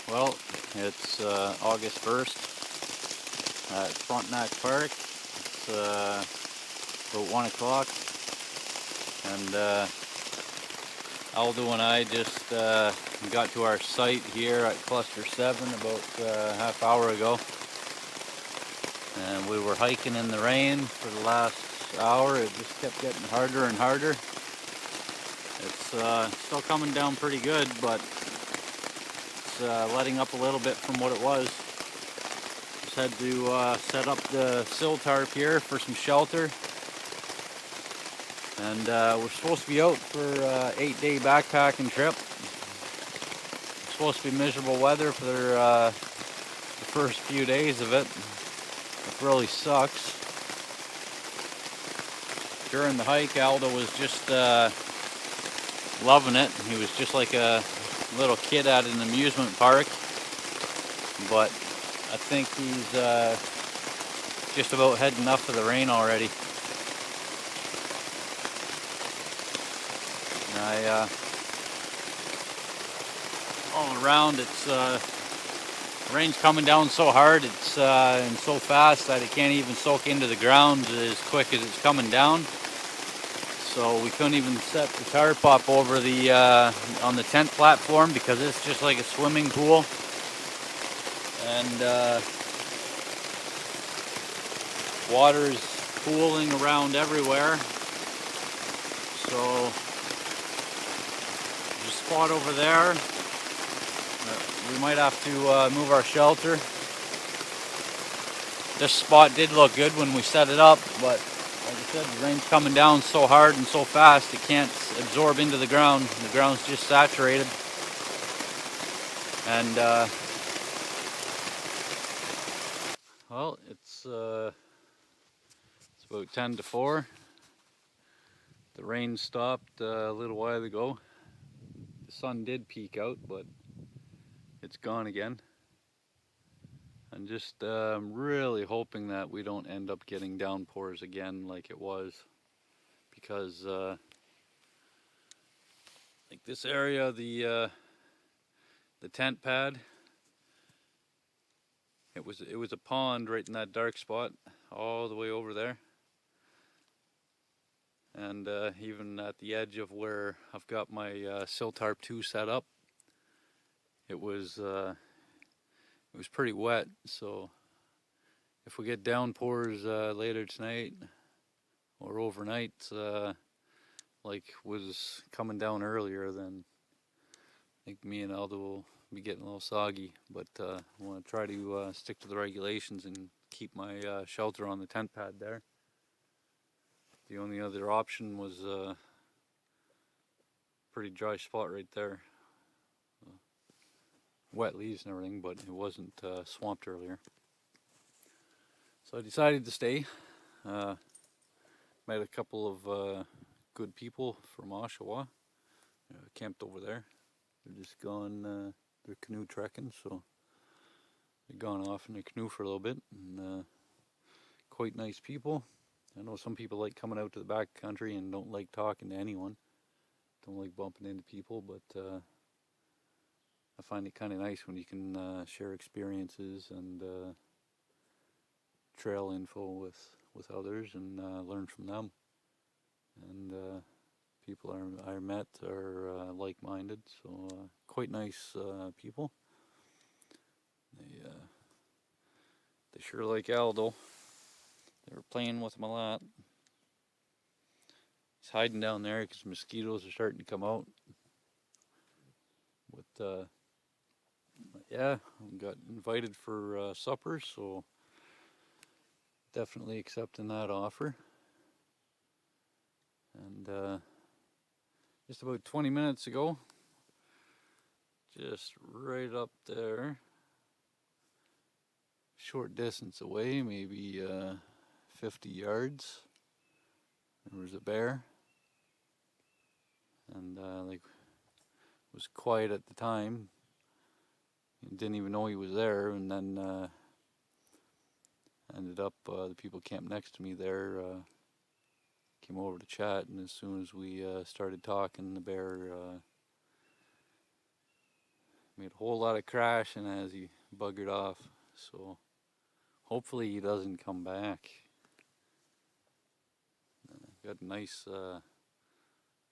Well, it's August 1st at Frontenac Park. It's about 1 o'clock, and Aldo and I just got to our site here at Cluster 7 about a half hour ago. And we were hiking in the rain for the last hour. It just kept getting harder and harder. It's still coming down pretty good, but it's letting up a little bit from what it was. Just had to set up the sill tarp here for some shelter. And we're supposed to be out for an 8-day backpacking trip. It's supposed to be miserable weather for the first few days of it. It really sucks. During the hike, Aldo was just loving it. He was just like a little kid at an amusement park. But I think he's just about had enough of the rain already. And all around, it's rain's coming down so hard, it's and so fast that it can't even soak into the ground as quick as it's coming down. So we couldn't even set the tarp up over the on the tent platform because it's just like a swimming pool. And water is pooling around everywhere. So there's a spot over there. We might have to move our shelter. This spot did look good when we set it up, but like I said, the rain's coming down so hard and so fast it can't absorb into the ground. The ground's just saturated. And well, it's about 10 to 4. The rain stopped a little while ago. The sun did peek out, but it's gone again. I'm just really hoping that we don't end up getting downpours again like it was, because like this area, the tent pad, it was a pond right in that dark spot all the way over there. And even at the edge of where I've got my sill tarp 2 set up, it was pretty wet. So if we get downpours later tonight or overnight, like was coming down earlier, then I think me and Aldo will be getting a little soggy. But I want to try to stick to the regulations and keep my shelter on the tent pad there. The only other option was a pretty dry spot right there. Wet leaves and everything, but it wasn't swamped earlier. So I decided to stay. Met a couple of good people from Oshawa. Camped over there. They're just gone, they're canoe trekking, so they've gone off in a canoe for a little bit. And quite nice people. I know some people like coming out to the back country and don't like talking to anyone. Don't like bumping into people, but I find it kind of nice when you can share experiences and trail info with others and learn from them. And people I met are like-minded, so quite nice people. They sure like Aldo. They were playing with him a lot. He's hiding down there because mosquitoes are starting to come out. But yeah, I got invited for supper, so definitely accepting that offer. And just about 20 minutes ago, just right up there, short distance away, maybe 50 yards, there was a bear. And like, it was quiet at the time. Didn't even know he was there, and then ended up the people camped next to me there came over to chat, and as soon as we started talking, the bear Made a whole lot of crashing as he buggered off, so hopefully he doesn't come back. Got a nice, I don't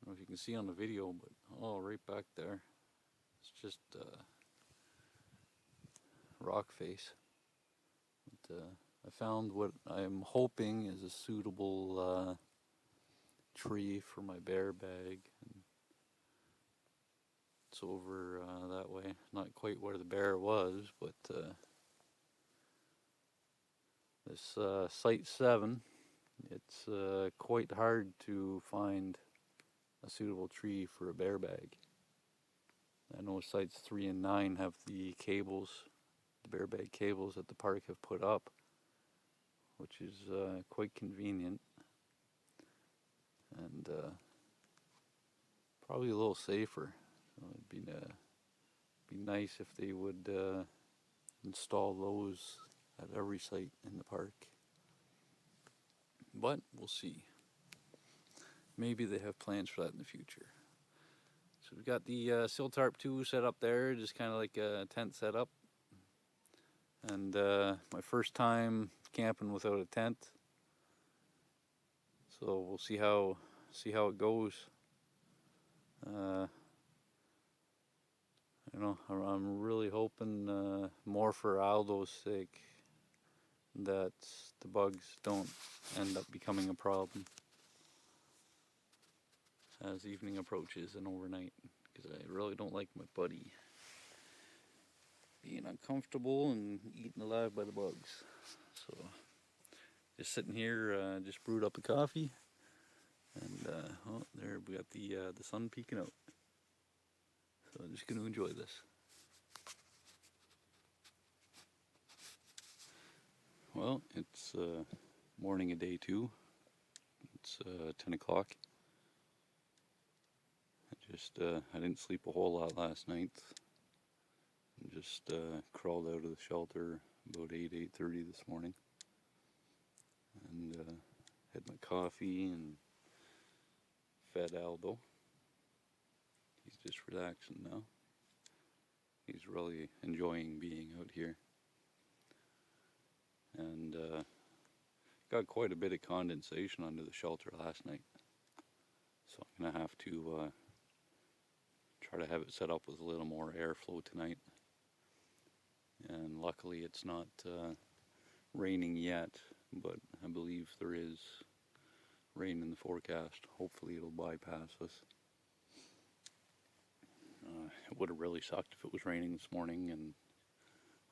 know if you can see on the video, but oh, right back there, it's just rock face. But, I found what I'm hoping is a suitable tree for my bear bag. And it's over that way, not quite where the bear was, but this Site 7, it's quite hard to find a suitable tree for a bear bag. I know Sites 3 and 9 have the cables, the bear bag cables that the park have put up, which is quite convenient and probably a little safer. So it'd be nice if they would install those at every site in the park. But we'll see. Maybe they have plans for that in the future. So we've got the Sill Tarp 2 set up there, just kind of like a tent setup. And my first time camping without a tent. So we'll see how it goes. You know, I'm really hoping more for Aldo's sake that the bugs don't end up becoming a problem as evening approaches and overnight, because I really don't like my buddy being uncomfortable and eaten alive by the bugs. So just sitting here, just brewed up a coffee, and oh, there we got the sun peeking out. So I'm just going to enjoy this. Well, it's morning of day 2. It's 10 o'clock. I didn't sleep a whole lot last night. I just crawled out of the shelter about 8:30 this morning, and had my coffee and fed Aldo. He's just relaxing now. He's really enjoying being out here, and got quite a bit of condensation under the shelter last night, so I'm gonna have to try to have it set up with a little more airflow tonight. And luckily it's not raining yet, but I believe there is rain in the forecast. Hopefully it'll bypass us. It would have really sucked if it was raining this morning and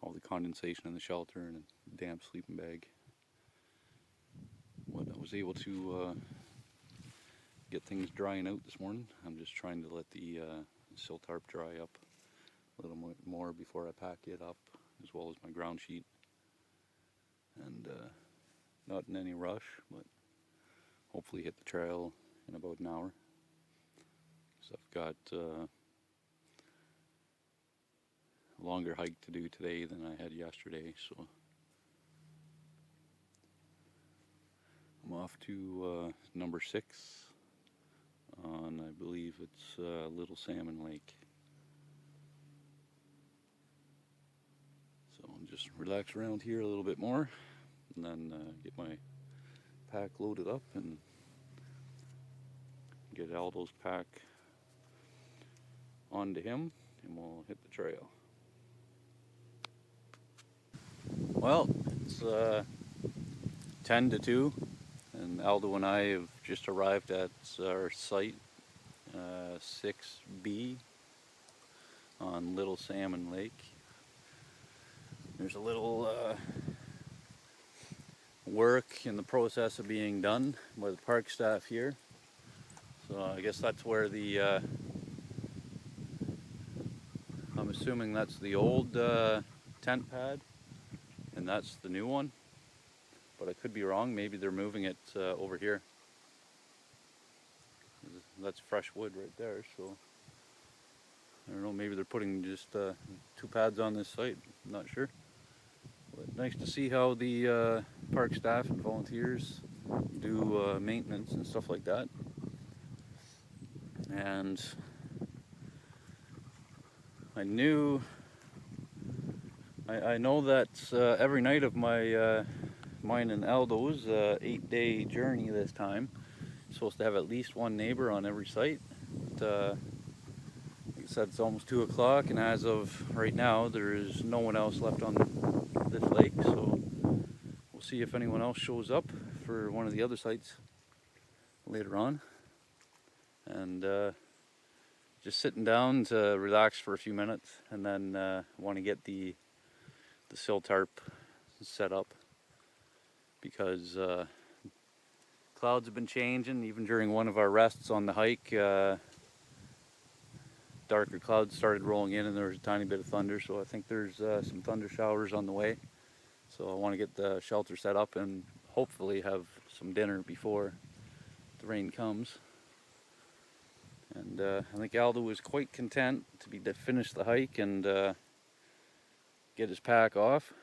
all the condensation in the shelter and a damp sleeping bag. But I was able to get things drying out this morning. I'm just trying to let the sill tarp dry up a little more before I pack it up, as well as my ground sheet. And not in any rush, but hopefully hit the trail in about an hour. So I've got a longer hike to do today than I had yesterday, so I'm off to number 6 on, I believe it's Little Salmon Lake. So I'll just relax around here a little bit more, and then get my pack loaded up and get Aldo's pack onto him, and we'll hit the trail. Well, it's 10 to 2, and Aldo and I have just arrived at our site, 6B on Little Salmon Lake. There's a little work in the process of being done by the park staff here. So I guess that's where the, I'm assuming that's the old tent pad, and that's the new one. But I could be wrong, maybe they're moving it over here. That's fresh wood right there, so I don't know, maybe they're putting just 2 pads on this site, I'm not sure. But nice to see how the park staff and volunteers do maintenance and stuff like that. And I know that every night of mine and Aldo's 8-day journey this time. Supposed to have at least one neighbor on every site. But, like I said, it's almost 2 o'clock, and as of right now, there is no one else left on this lake. So we'll see if anyone else shows up for one of the other sites later on. And just sitting down to relax for a few minutes, and then want to get the sill tarp set up, because clouds have been changing. Even during one of our rests on the hike, darker clouds started rolling in, and there was a tiny bit of thunder, so I think there's some thunder showers on the way. So I want to get the shelter set up and hopefully have some dinner before the rain comes. And I think Aldo was quite content to finish the hike and get his pack off.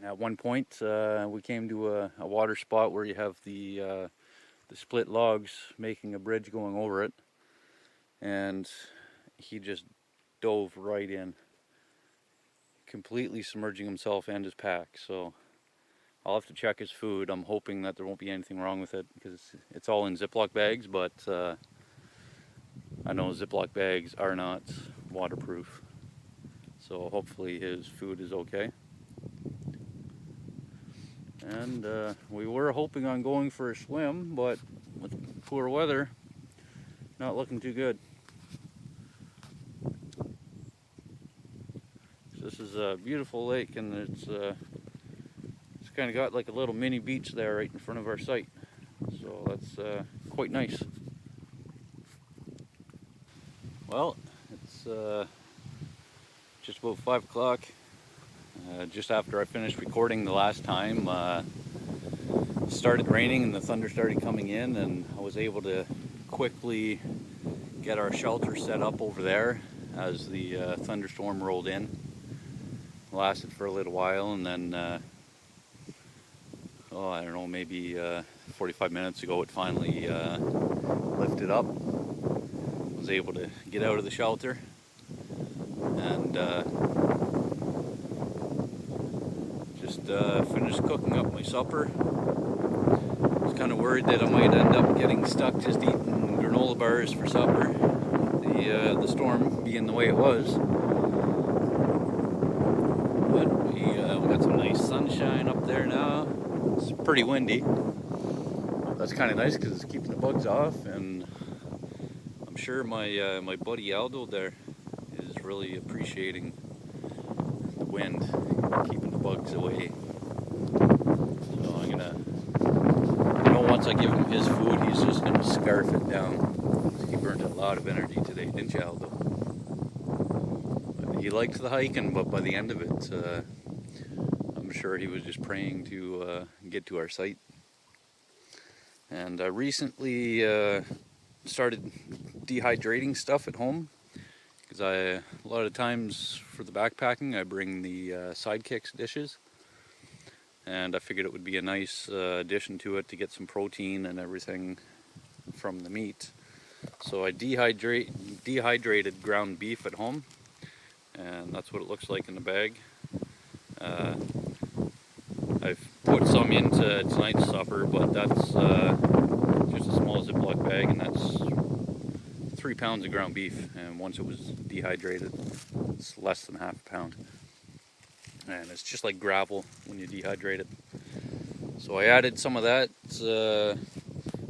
At one point, we came to a water spot where you have the split logs making a bridge going over it, and he just dove right in, completely submerging himself and his pack. So I'll have to check his food. I'm hoping that there won't be anything wrong with it, because it's all in Ziploc bags, but I know Ziploc bags are not waterproof. So hopefully his food is okay. And we were hoping on going for a swim, but with poor weather, not looking too good. This is a beautiful lake, and it's kind of got like a little mini beach there right in front of our site. So that's quite nice. Well, it's just about 5 o'clock. Just after I finished recording the last time, it started raining and the thunder started coming in, and I was able to quickly get our shelter set up over there as the thunderstorm rolled in. It lasted for a little while, and then I don't know, maybe 45 minutes ago it finally lifted up. I was able to get out of the shelter and just finished cooking up my supper. I was kind of worried that I might end up getting stuck just eating granola bars for supper, the storm being the way it was. But we got some nice sunshine up there now. It's pretty windy. That's kind of nice because it's keeping the bugs off, and I'm sure my buddy Aldo there is really appreciating the wind, keeping the bugs away. So I'm gonna, once I give him his food, he's just gonna scarf it down. He burnt a lot of energy today, didn't you, Aldo? But he liked the hiking, but by the end of it, I'm sure he was just praying to get to our site. And I recently started dehydrating stuff at home, because a lot of times for the backpacking I bring the Sidekicks dishes, and I figured it would be a nice addition to it to get some protein and everything from the meat. So I dehydrated ground beef at home, and that's what it looks like in the bag. I've put some into tonight's supper, but that's just a small Ziploc bag, and that's 3 pounds of ground beef. And once it was dehydrated, it's less than half a pound. And it's just like gravel when you dehydrate it. So I added some of that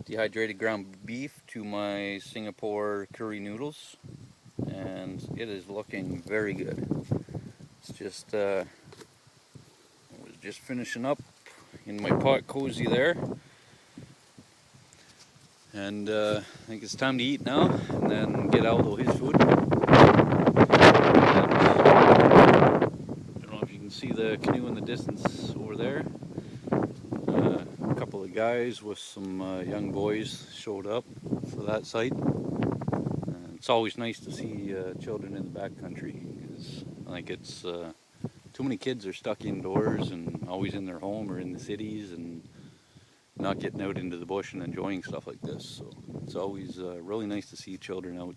dehydrated ground beef to my Singapore curry noodles, and it is looking very good. It's just just finishing up in my pot cozy there, and I think it's time to eat now and then get Aldo his food. And I don't know if you can see the canoe in the distance over there. A couple of guys with some young boys showed up for that site. It's always nice to see children in the backcountry, because I think it's too many kids are stuck indoors and always in their home or in the cities and not getting out into the bush and enjoying stuff like this. So it's always really nice to see children out,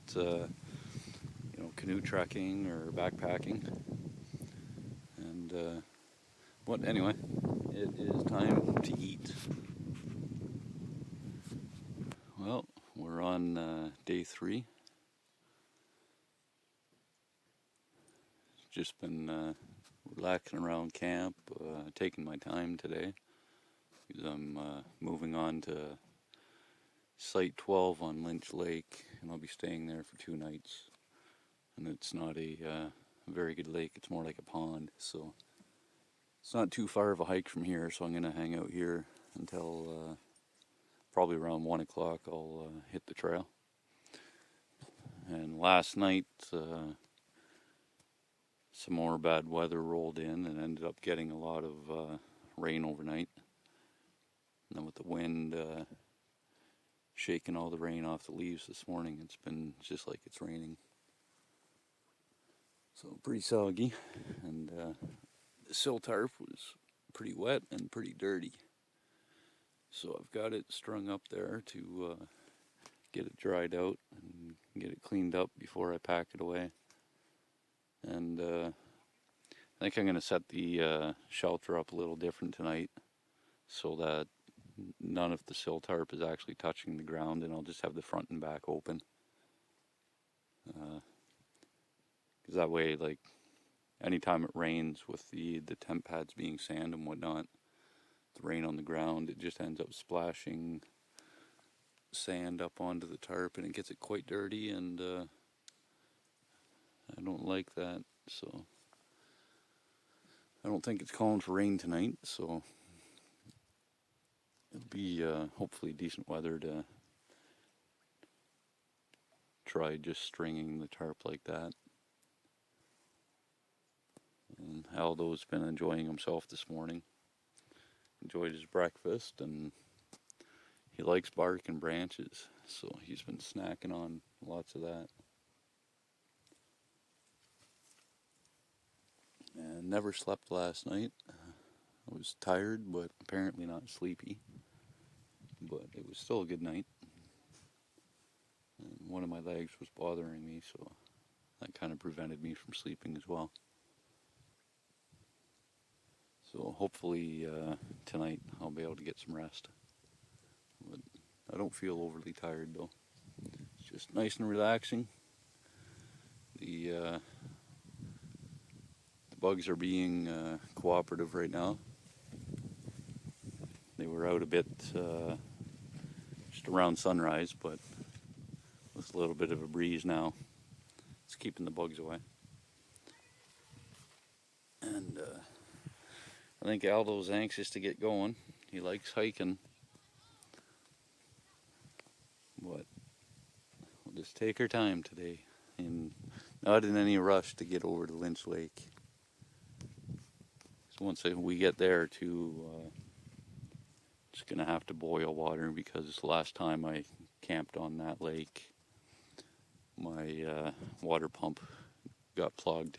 canoe trekking or backpacking. And anyway, it is time to eat. Well, we're on day 3. Just been relaxing around camp, taking my time today. I'm moving on to Site 12 on Lynch Lake, and I'll be staying there for 2 nights. And it's not a very good lake, it's more like a pond, so it's not too far of a hike from here, so I'm going to hang out here until probably around 1 o'clock I'll hit the trail. And last night, some more bad weather rolled in and ended up getting a lot of rain overnight. And then with the wind shaking all the rain off the leaves this morning, it's been just like it's raining. So pretty soggy, and the sill tarp was pretty wet and pretty dirty. So I've got it strung up there to get it dried out and get it cleaned up before I pack it away. And I think I'm going to set the shelter up a little different tonight so that none of the sill tarp is actually touching the ground, and I'll just have the front and back open. Because that way, like, anytime it rains with the temp pads being sand and whatnot, the rain on the ground, it just ends up splashing sand up onto the tarp, and it gets it quite dirty, and I don't like that. So I don't think it's calling for rain tonight, so it'll be hopefully decent weather to try just stringing the tarp like that. And Aldo's been enjoying himself this morning. Enjoyed his breakfast, and he likes bark and branches, so he's been snacking on lots of that. And never slept last night. I was tired, but apparently not sleepy. But it was still a good night. And one of my legs was bothering me, so that kind of prevented me from sleeping as well. So hopefully tonight I'll be able to get some rest. But I don't feel overly tired though. It's just nice and relaxing. The bugs are being cooperative right now. They were out a bit just around sunrise, but with a little bit of a breeze now, it's keeping the bugs away. And I think Aldo's anxious to get going. He likes hiking. But we'll just take our time today, and not in any rush to get over to Lynch Lake. So once we get there too, just gonna have to boil water, because last time I camped on that lake, my water pump got plugged,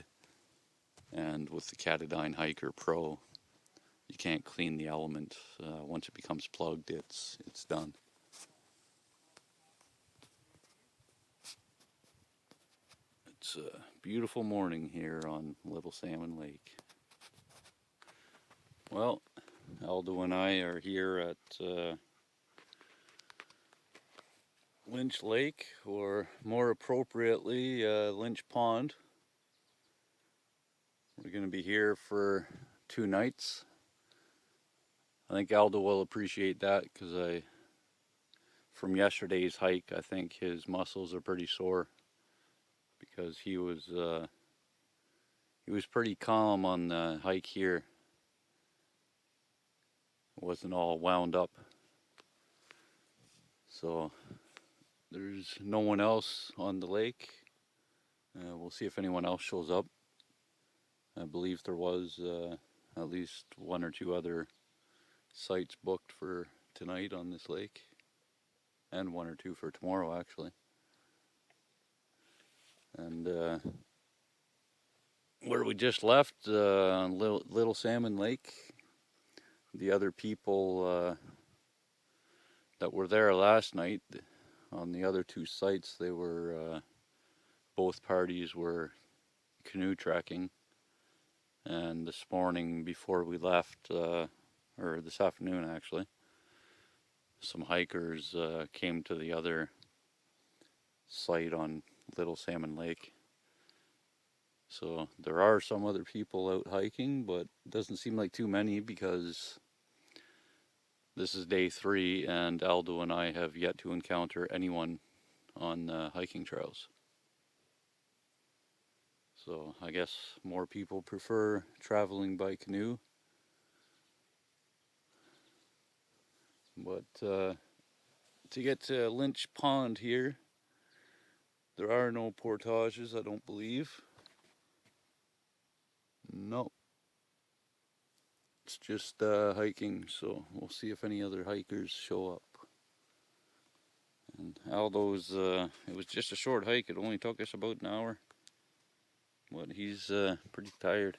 and with the Catadine Hiker Pro, you can't clean the element. Once it becomes plugged, it's done. It's a beautiful morning here on Little Salmon Lake. Well, Aldo and I are here at Lynch Lake, or more appropriately, Lynch Pond. We're going to be here for 2 nights. I think Aldo will appreciate that, because from yesterday's hike, I think his muscles are pretty sore, because he was pretty calm on the hike here. Wasn't all wound up. So there's no one else on the lake. We'll see if anyone else shows up. I believe there was at least 1 or 2 other sites booked for tonight on this lake, and 1 or 2 for tomorrow actually. And where we just left on Little Salmon Lake, the other people that were there last night on the other 2 sites, they were both parties were canoe trekking, and this morning before we left, or this afternoon actually, some hikers came to the other site on Little Salmon Lake. So there are some other people out hiking, but it doesn't seem like too many because this is day 3 and Aldo and I have yet to encounter anyone on the hiking trails. So I guess more people prefer traveling by canoe. But to get to Lynch Pond here, there are no portages, I don't believe. No. It's just hiking, so we'll see if any other hikers show up. And Aldo's, it was just a short hike, it only took us about an hour. But he's pretty tired.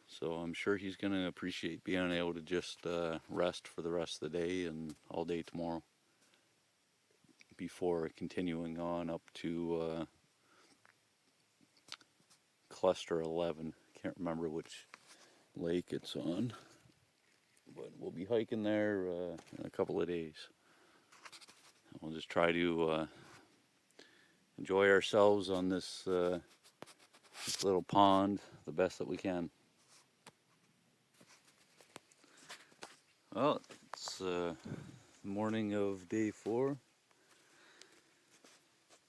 So I'm sure he's going to appreciate being able to just rest for the rest of the day and all day tomorrow, before continuing on up to Cluster 11. Can't remember which lake it's on, but we'll be hiking there in a couple of days. We'll just try to enjoy ourselves on this little pond the best that we can. Well, it's the morning of day 4. It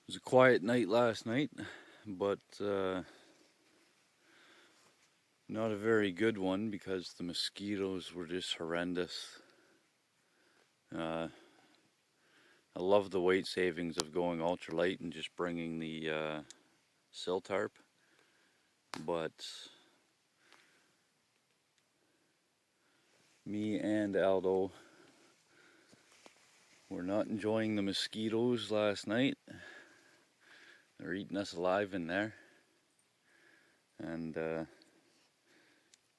was a quiet night last night, but not a very good one because the mosquitoes were just horrendous. I love the weight savings of going ultralight and just bringing the sill tarp, but me and Aldo were not enjoying the mosquitoes last night. They're eating us alive in there, and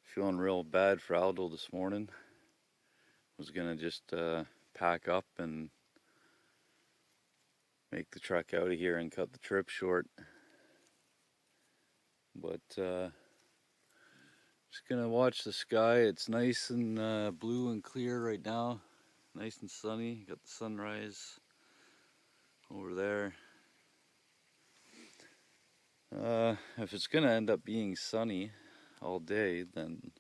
feeling real bad for Aldo this morning. Was gonna just pack up and make the trek out of here and cut the trip short, but just gonna watch the sky. It's nice and blue and clear right now, nice and sunny. Got the sunrise over there. If it's gonna end up being sunny all day, then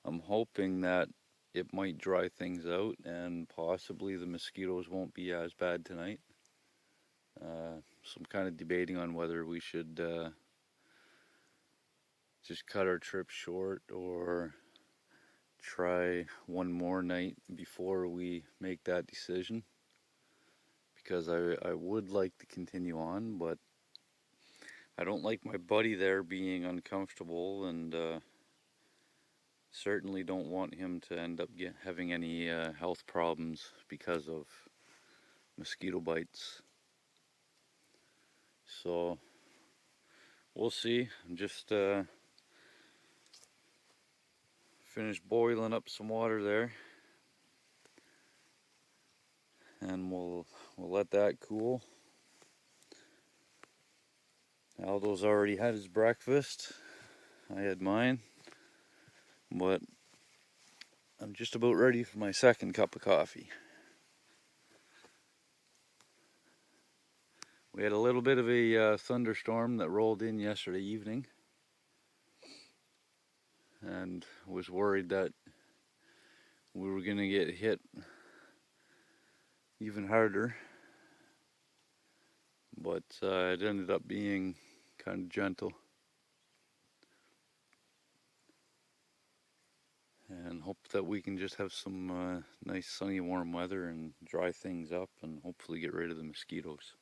I'm hoping that it might dry things out and possibly the mosquitoes won't be as bad tonight. So I'm kind of debating on whether we should just cut our trip short or try one more night before we make that decision, because I would like to continue on, but I don't like my buddy there being uncomfortable, and certainly don't want him to end up having any health problems because of mosquito bites. So we'll see. I'm just finished boiling up some water there, and we'll let that cool. Aldo's already had his breakfast. I had mine, but I'm just about ready for my second cup of coffee. We had a little bit of a thunderstorm that rolled in yesterday evening, and was worried that we were going to get hit even harder, but it ended up being kind of gentle, and hope that we can just have some nice sunny warm weather and dry things up and hopefully get rid of the mosquitoes.